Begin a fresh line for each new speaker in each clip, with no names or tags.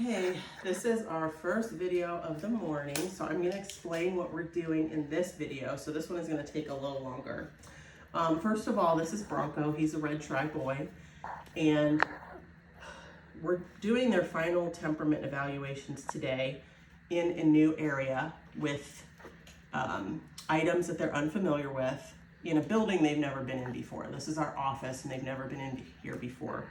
Okay, this is our first video of the morning, so I'm going to explain what we're doing in this video. So this one is going to take a little longer. First of all, this is Bronco. He's a red tri boy, and we're doing their final temperament evaluations today in a new area with items that they're unfamiliar with in a building they've never been in before. This is our office, and they've never been in here before.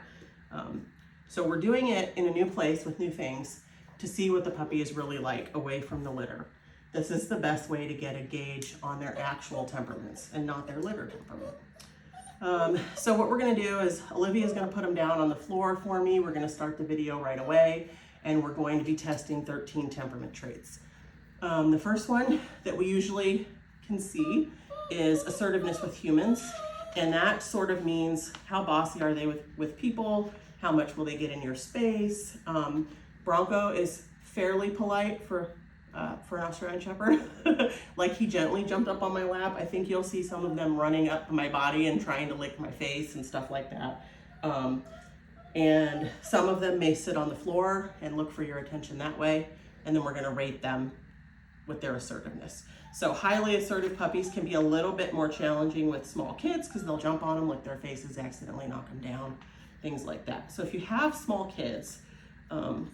So we're doing it in a new place with new things to see what the puppy is really like away from the litter. This is the best way to get a gauge on their actual temperaments and not their litter temperament. So what we're gonna do is Olivia's gonna put them down on the floor for me. We're gonna start the video right away, and we're going to be testing 13 temperament traits. The first one that we usually can see is assertiveness with humans. And that sort of means how bossy are they with people, how much will they get in your space. Bronco is fairly polite for an Australian Shepherd. Like, he gently jumped up on my lap. I think you'll see some of them running up my body and trying to lick my face and stuff like that. And some of them may sit on the floor and look for your attention that way. And then we're gonna rate them with their assertiveness. So highly assertive puppies can be a little bit more challenging with small kids because they'll jump on them, lick their faces, accidentally knock them down, things like that. So if you have small kids and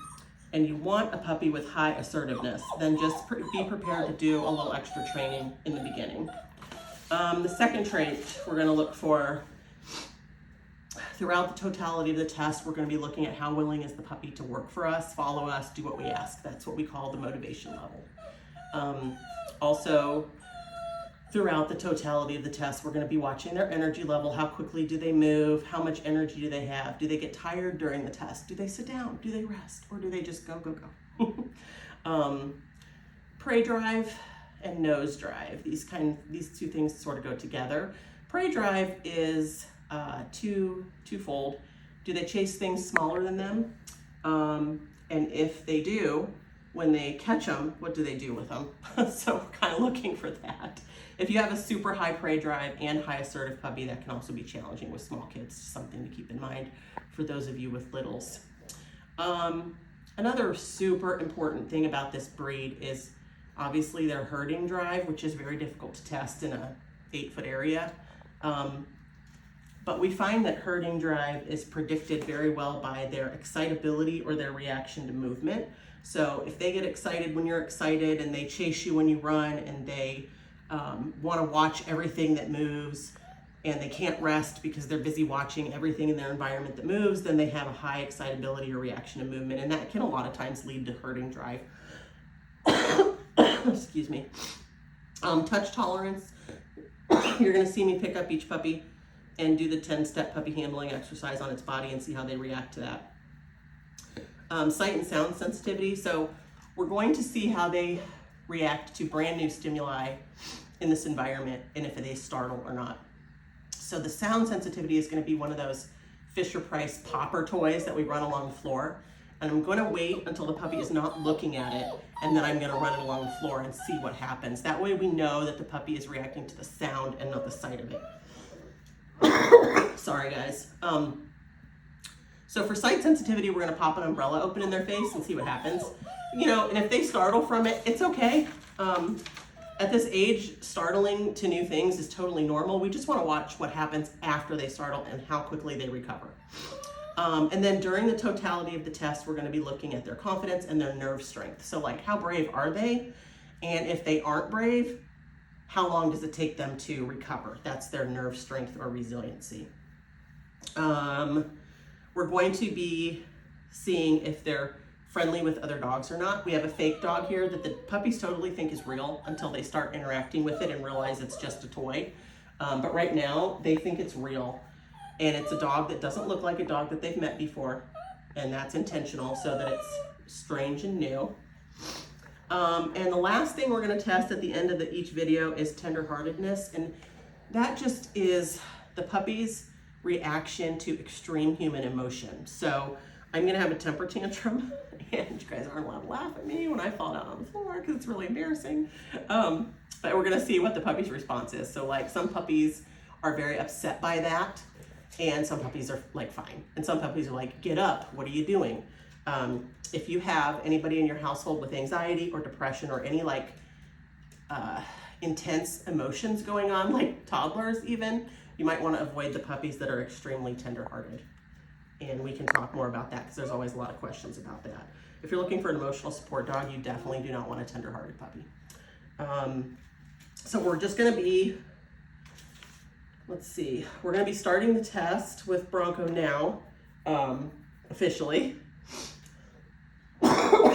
you want a puppy with high assertiveness, then just be prepared to do a little extra training in the beginning. The second trait we're going to look for throughout the totality of the test, we're going to be looking at how willing is the puppy to work for us, follow us, do what we ask. That's what we call the motivation level. Also, throughout the totality of the test, we're going to be watching their energy level. How quickly do they move? How much energy do they have? Do they get tired during the test? Do they sit down? Do they rest? Or do they just go, go, go? Prey drive and nose drive. These two things sort of go together. Prey drive is twofold. Do they chase things smaller than them? And if they do, when they catch them, what do they do with them? So we're kind of looking for that. If you have a super high prey drive and high assertive puppy, that can also be challenging with small kids. Something to keep in mind for those of you with littles. Another super important thing about this breed is obviously their herding drive, which is very difficult to test in a 8-foot area. But we find that herding drive is predicted very well by their excitability or their reaction to movement. So if they get excited when you're excited, and they chase you when you run, and they want to watch everything that moves, and they can't rest because they're busy watching everything in their environment that moves, then they have a high excitability or reaction to movement, and that can a lot of times lead to herding drive. Excuse me. Touch tolerance. You're going to see me pick up each puppy and do the 10-step puppy handling exercise on its body and see how they react to that. Sight and sound sensitivity. So we're going to see how they react to brand new stimuli in this environment and if they startle or not. So the sound sensitivity is going to be one of those Fisher-Price popper toys that we run along the floor. And I'm going to wait until the puppy is not looking at it, and then I'm going to run it along the floor and see what happens. That way we know that the puppy is reacting to the sound and not the sight of it. Sorry, guys. So for sight sensitivity, we're going to pop an umbrella open in their face and see what happens. You know, and if they startle from it, it's okay. At this age, startling to new things is totally normal. We just want to watch what happens after they startle and how quickly they recover. And then during the totality of the test, we're going to be looking at their confidence and their nerve strength. So like, how brave are they? And if they aren't brave, how long does it take them to recover? That's their nerve strength or resiliency. We're going to be seeing if they're friendly with other dogs or not. We have a fake dog here that the puppies totally think is real until they start interacting with it and realize it's just a toy. But right now, they think it's real. And it's a dog that doesn't look like a dog that they've met before. And that's intentional so that it's strange and new. And the last thing we're going to test at the end of each video is tenderheartedness. And that just is the puppy's reaction to extreme human emotion. So I'm going to have a temper tantrum, and you guys aren't allowed to laugh at me when I fall down on the floor because it's really embarrassing. But we're going to see what the puppy's response is. So like, some puppies are very upset by that, and some puppies are like fine. And some puppies are like, get up, what are you doing? If you have anybody in your household with anxiety or depression or any like intense emotions going on, like toddlers even, you might want to avoid the puppies that are extremely tenderhearted. And we can talk more about that because there's always a lot of questions about that. If you're looking for an emotional support dog, you definitely do not want a tenderhearted puppy. So we're just going to be, let's see, we're going to be starting the test with Bronco now, officially.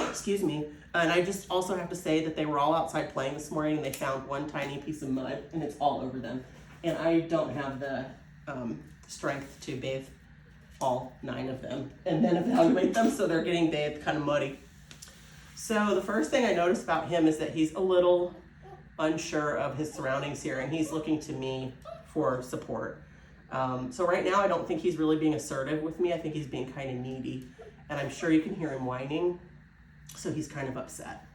Excuse me. And I just also have to say that they were all outside playing this morning and they found one tiny piece of mud and it's all over them. And I don't have the strength to bathe all 9 of them and then evaluate them, so they're getting bathed kind of muddy. So the first thing I noticed about him is that he's a little unsure of his surroundings here and he's looking to me for support. So right now I don't think he's really being assertive with me. I think he's being kind of needy, and I'm sure you can hear him whining, so he's kind of upset.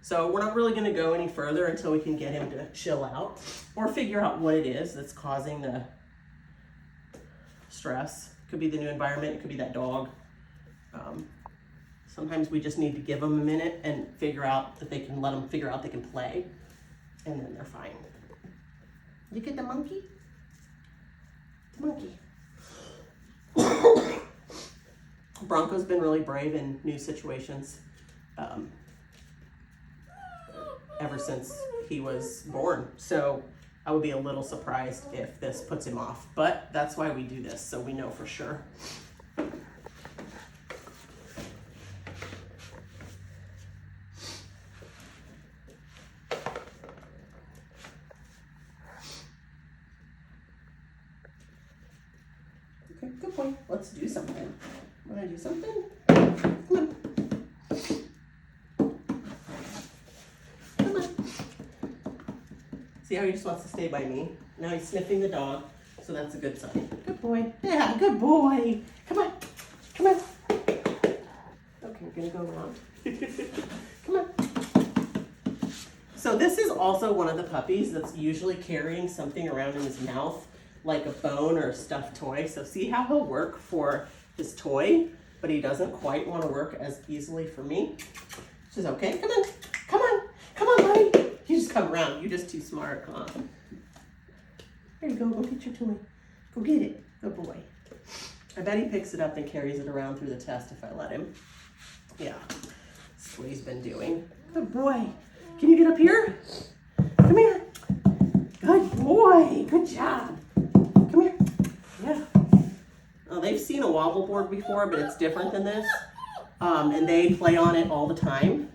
So we're not really going to go any further until we can get him to chill out or figure out what it is that's causing the stress. It could be the new environment, it could be that dog. Sometimes we just need to give them a minute and figure out that they can let them figure out they can play, and then they're fine. You get the monkey? The monkey. Bronco's been really brave in new situations ever since he was born. So I would be a little surprised if this puts him off, but that's why we do this, so we know for sure. Okay, good boy. Let's do something. Want to do something? Come on. Come on. See how he just wants to stay by me? Now he's sniffing the dog, so that's a good sign. Good boy. Yeah, good boy. Come on. Come on. Okay, we're gonna go around. Come on. So this is also one of the puppies that's usually carrying something around in his mouth, like a bone or a stuffed toy. So see how he'll work for his toy, but he doesn't quite want to work as easily for me. She's okay. Come on. Come on. Come on, buddy. You just come around. You're just too smart, huh? There you go. Go get your toy. Go get it. Good boy. I bet he picks it up and carries it around through the test if I let him. Yeah. That's what he's been doing. Good boy. Can you get up here? Come here. Good boy. Good job. Come here. Yeah. They've seen a wobble board before, but it's different than this. And they play on it all the time.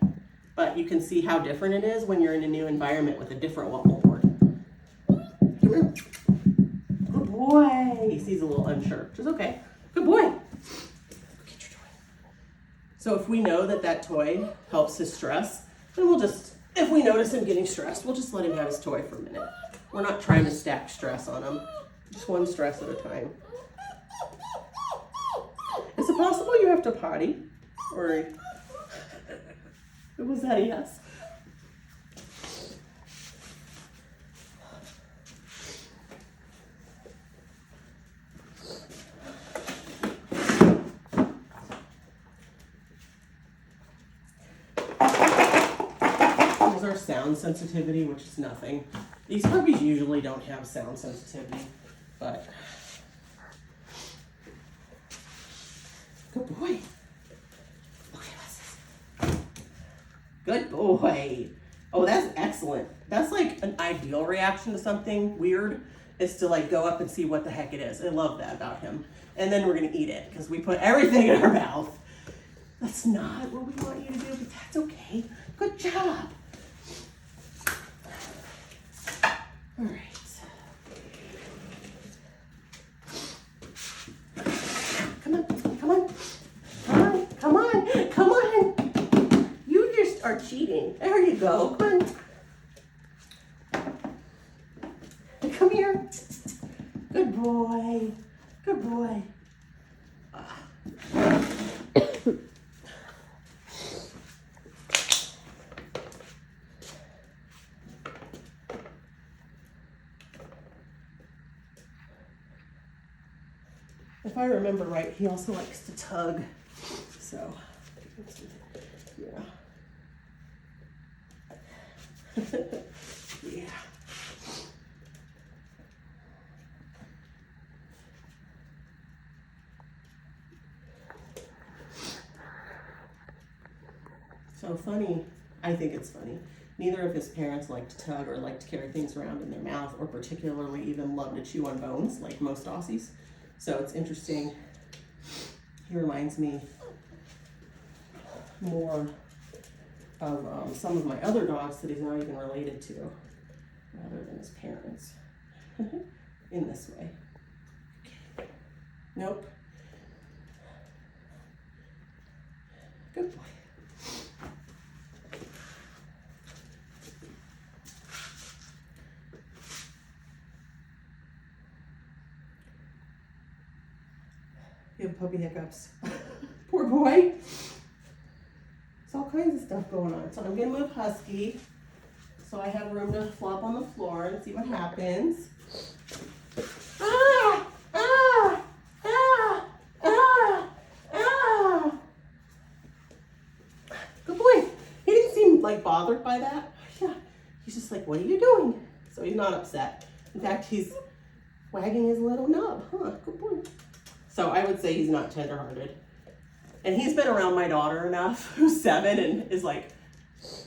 But you can see how different it is when you're in a new environment with a different wobble board. Come here. Good boy. He's a little unsure, which is okay. Good boy. Go get your toy. So if we know that that toy helps his stress, then we'll just, if we notice him getting stressed, we'll just let him have his toy for a minute. We're not trying to stack stress on him. Just one stress at a time. Is it possible you have to potty? Or was that a yes? There's our sound sensitivity, which is nothing. These puppies usually don't have sound sensitivity, but good boy. Okay, good boy. Oh, that's excellent. That's like an ideal reaction to something weird, is to like go up and see what the heck it is. I love that about him. And then we're gonna eat it because we put everything in our mouth. That's not what we want you to do, but that's okay. Good job. All right. Come on, come on, come on, come on, come on. You just are cheating. There you go. Come on. Come here. Good boy. Good boy. If I remember right, he also likes to tug, so Yeah. Yeah. So funny, I think it's funny. Neither of his parents like to tug or like to carry things around in their mouth, or particularly even love to chew on bones like most Aussies. So it's interesting. He reminds me more of some of my other dogs that he's not even related to, rather than his parents, in this way. Nope. Good boy. You have puppy hiccups. Poor boy. There's all kinds of stuff going on. So I'm gonna move Husky, so I have room to flop on the floor and see what happens. Ah! Ah! Ah! Ah! Ah! Good boy. He didn't seem like bothered by that. Yeah. He's just like, what are you doing? So he's not upset. In fact, he's wagging his little nub. Huh, good boy. So I would say he's not tenderhearted. And he's been around my daughter enough, who's 7 and is like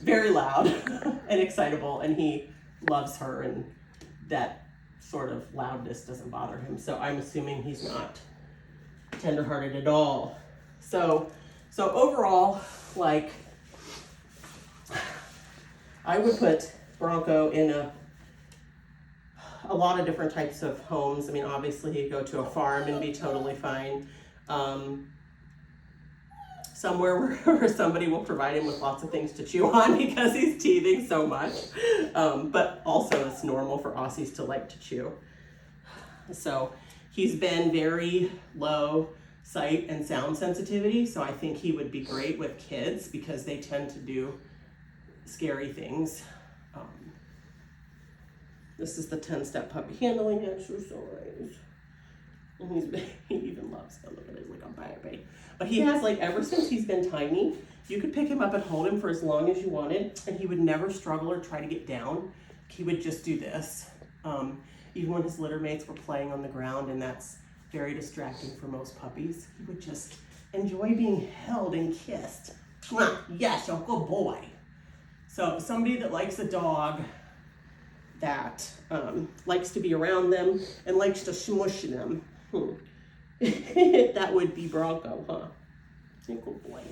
very loud and excitable, and he loves her, and that sort of loudness doesn't bother him. So I'm assuming he's not tenderhearted at all. So overall, like, I would put Bronco in a lot of different types of homes. I mean, obviously he'd go to a farm and be totally fine. Somewhere where somebody will provide him with lots of things to chew on because he's teething so much. But also it's normal for Aussies to like to chew. So he's been very low sight and sound sensitivity. So I think he would be great with kids because they tend to do scary things. This is the 10-step puppy handling exercise. And he even loves to look at it like a baby. But he has, like, ever since he's been tiny, you could pick him up and hold him for as long as you wanted, and he would never struggle or try to get down. He would just do this. Even when his litter mates were playing on the ground, and that's very distracting for most puppies, he would just enjoy being held and kissed. Mwah, yes, you're a good boy. So somebody that likes a dog that likes to be around them and likes to smush them, that would be Bronco, huh? Good boy.